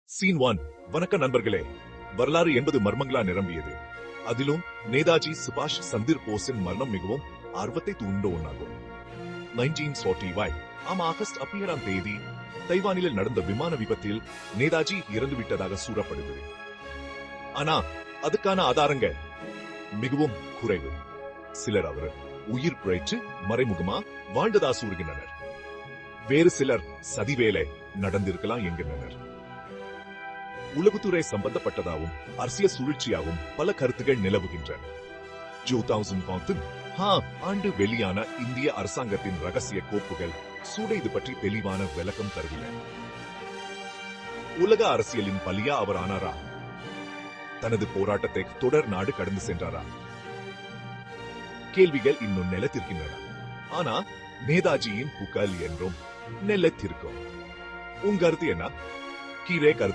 Scene 1. வணக்க நண்பர்களே. வரலாறு என்பது மர்மங்களா நிரம்பியது. அதிலும் நேதாஜி சுபாஷ் சந்திர போஸின் மரணம் மிகவும் ஆர்வத்தை தூண்ட ஒன்றாகும். 1945 ஆகஸ்ட் 7ஆம் தேதி தைவானில் நடந்த விமான விபத்தில் நேதாஜி இறந்துவிட்டதாக கூறப்படுகிறது. ஆனா அதுக்கான ஆதாரங்க மிகவும் குறைவு. சிலர் அவர் உயிர் பிழைத்து மறைமுகமா வாழ்ந்ததா கூறுகின்றனர். வேறு சிலர் சதிவேலை நடந்திருக்கலாம் என்கின்றனர். உளவுத்துறை சம்பந்தப்பட்டதாகவும் அரசியல் சுழற்சியாகவும் பல கருத்துகள் நிலவுகின்றன. 2010 ஆண்டு வெளியான இந்திய அரசாங்கத்தின் ரகசிய கோப்புகள் சூட இது பற்றி தெளிவான விளக்கம் தருகின்றன. உலக அரசியலின் பலியா அவர் ஆனாரா? தனது போராட்டத்தை தொடர் நாடு கடந்து சென்றாரா? கேள்விகள் இன்னும் நிலத்திருக்கின்றன. ஆனா நேதாஜியின் புகழ் என்றும் நிலத்திருக்கும். உங்க கருத்து என்ன? கீழே கருத்து